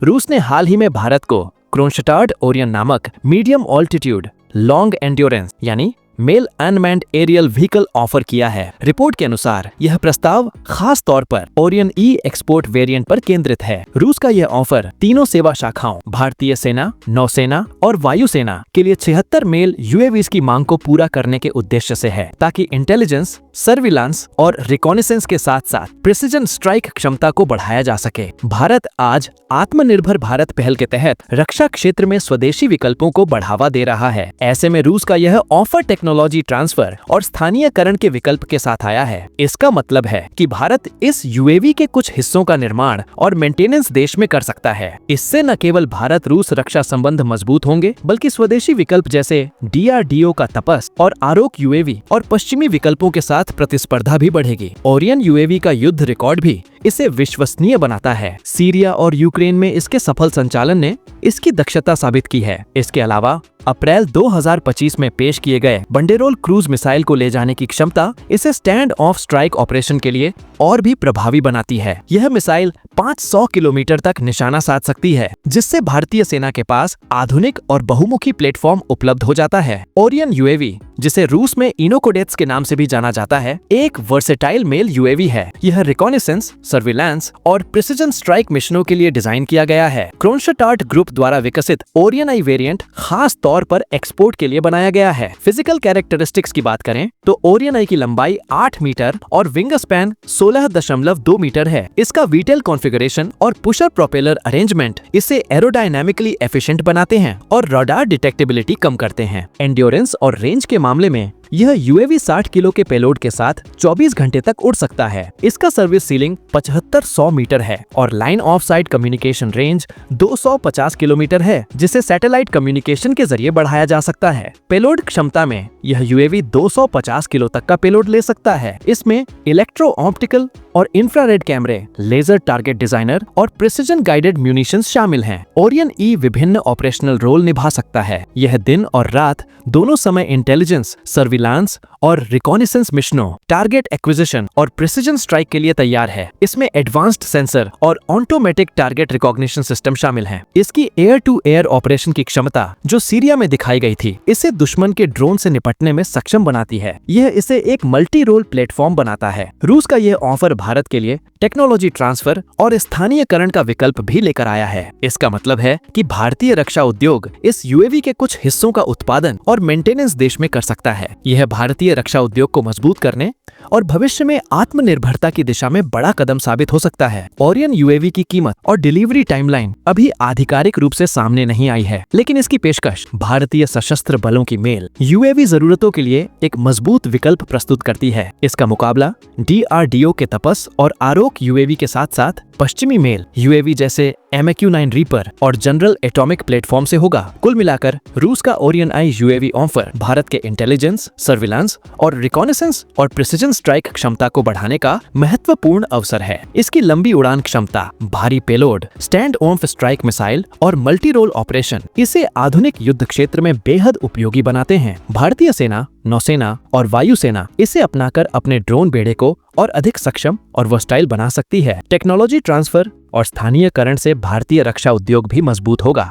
रूस ने हाल ही में भारत को क्रोनशटार्ड ओरियन नामक मीडियम ऑल्टीट्यूड लॉन्ग एंड्योरेंस यानी MALE unmanned aerial vehicle offer किया है। रिपोर्ट के अनुसार यह प्रस्ताव खास तौर पर ओरियन ई एक्सपोर्ट वेरिएंट पर केंद्रित है। रूस का यह ऑफर तीनों सेवा शाखाओं भारतीय सेना, नौसेना और वायुसेना के लिए 76 मेल यूएवीज की मांग को पूरा करने के उद्देश्य से है, ताकि इंटेलिजेंस, सर्विलांस और रिकॉनिसेंस के साथ साथ प्रिसिजन स्ट्राइक क्षमता को बढ़ाया जा सके। भारत आज आत्मनिर्भर भारत पहल के तहत रक्षा क्षेत्र में स्वदेशी विकल्पों को बढ़ावा दे रहा है। ऐसे में रूस का यह ऑफर टेक्नोलॉजी ट्रांसफर और स्थानीयकरण के विकल्प के साथ आया है। इसका मतलब है कि भारत इस यूएवी के कुछ हिस्सों का निर्माण और मेंटेनेंस देश में कर सकता है। इससे न केवल भारत रूस रक्षा संबंध मजबूत होंगे, बल्कि स्वदेशी विकल्प जैसे डीआरडीओ का तपस और आरोक यूएवी और पश्चिमी विकल्पों के साथ प्रतिस्पर्धा भी बढ़ेगी। ओरियन यूएवी का युद्ध रिकॉर्ड भी इसे विश्वसनीय बनाता है। सीरिया और यूक्रेन में इसके सफल संचालन ने इसकी दक्षता साबित की है। इसके अलावा अप्रैल 2025 में पेश किए गए बंडेरोल क्रूज मिसाइल को ले जाने की क्षमता इसे स्टैंड ऑफ स्ट्राइक ऑपरेशन के लिए और भी प्रभावी बनाती है। यह मिसाइल 500 किलोमीटर तक निशाना साध सकती है, जिससे भारतीय सेना के पास आधुनिक और बहुमुखी प्लेटफॉर्म उपलब्ध हो जाता है। ओरियन यूएवी, जिसे रूस में इनोकोडेट्स के नाम से भी जाना जाता है, एक वर्सेटाइल मेल यूएवी है। यह रिकॉनिसेंस, सर्विलांस और प्रिसिजन स्ट्राइक मिशनों के लिए डिजाइन किया गया है। क्रोनशटार्ड ग्रुप द्वारा विकसित ओरियन आई वेरिएंट खास तौर पर एक्सपोर्ट के लिए बनाया गया है। फिजिकल कैरेक्टरिस्टिक्स की बात करें तो ओरियन आई की लंबाई 8 मीटर और विंग स्पैन 16.2 मीटर है। इसका वीटेल कॉन्फ़िगरेशन और पुशर प्रोपेलर अरेंजमेंट इसे एरोडायनामिकली एफिशिएंट बनाते हैं और रडार डिटेक्टेबिलिटी कम करते हैं। एंड्योरेंस और रेंज के मामले में यह यूएवी 60 किलो के पेलोड के साथ 24 घंटे तक उड़ सकता है। इसका सर्विस सीलिंग 7500 मीटर है और line of site communication range 250 kilometre है, जिसे सैटेलाइट कम्युनिकेशन के जरिए बढ़ाया जा सकता है। पेलोड क्षमता में यह यूएवी 250 किलो तक का पेलोड ले सकता है। इसमें इलेक्ट्रो ऑप्टिकल और इंफ्रारेड कैमरे, लेजर टारगेट डिजाइनर और प्रिसिजन गाइडेड म्यूनिशंस शामिल हैं। ओरियन ई विभिन्न ऑपरेशनल रोल निभा सकता है। यह दिन और रात दोनों समय इंटेलिजेंस, सर्विलांस और रिकॉनिसेंस मिशनों, टारगेट एक्विजिशन और प्रिसिजन स्ट्राइक के लिए तैयार है। इसमें एडवांस्ड सेंसर और ऑटोमेटिक टारगेट रिकॉग्निशन सिस्टम शामिल हैं। इसकी एयर टू एयर ऑपरेशन की क्षमता, जो सीरिया में दिखाई गई थी, इसे दुश्मन के ड्रोन से निपटने में सक्षम बनाती है। यह इसे एक मल्टी रोल प्लेटफॉर्म बनाता है। रूस का यह ऑफर भारत के लिए टेक्नोलॉजी ट्रांसफर और स्थानीयकरण का विकल्प भी लेकर आया है। इसका मतलब है कि भारतीय रक्षा उद्योग इस यूएवी के कुछ हिस्सों का उत्पादन और मेंटेनेंस देश में कर सकता है। यह भारतीय रक्षा उद्योग को मजबूत करने और भविष्य में आत्मनिर्भरता की दिशा में बड़ा कदम साबित हो सकता है। ओरियन यूएवी की कीमत और डिलीवरी टाइमलाइन अभी आधिकारिक रूप से सामने नहीं आई है, लेकिन इसकी पेशकश भारतीय सशस्त्र बलों की मेल यूएवी जरूरतों के लिए एक मजबूत विकल्प प्रस्तुत करती है। इसका मुकाबला डीआरडीओ के तपस और आरोक यूएवी के साथ साथ पश्चिमी मेल यूएवी जैसे MQ-9 रीपर और जनरल एटॉमिक प्लेटफॉर्म से होगा। कुल मिलाकर रूस का ओरियन आई यूएवी ऑफर भारत के इंटेलिजेंस, सर्विलांस और रिकॉनिसेंस और प्रिसिजन स्ट्राइक क्षमता को बढ़ाने का महत्वपूर्ण अवसर है। इसकी लंबी उड़ान क्षमता, भारी payload, stand of strike missile और मल्टी रोल ऑपरेशन इसे आधुनिक युद्ध क्षेत्र में बेहद उपयोगी बनाते हैं। भारतीय सेना, नौसेना और वायुसेना इसे अपनाकर अपने ड्रोन बेड़े को और अधिक सक्षम और वर्सटाइल बना सकती है। टेक्नोलॉजी ट्रांसफर और स्थानीयकरण से भारतीय रक्षा उद्योग भी मजबूत होगा।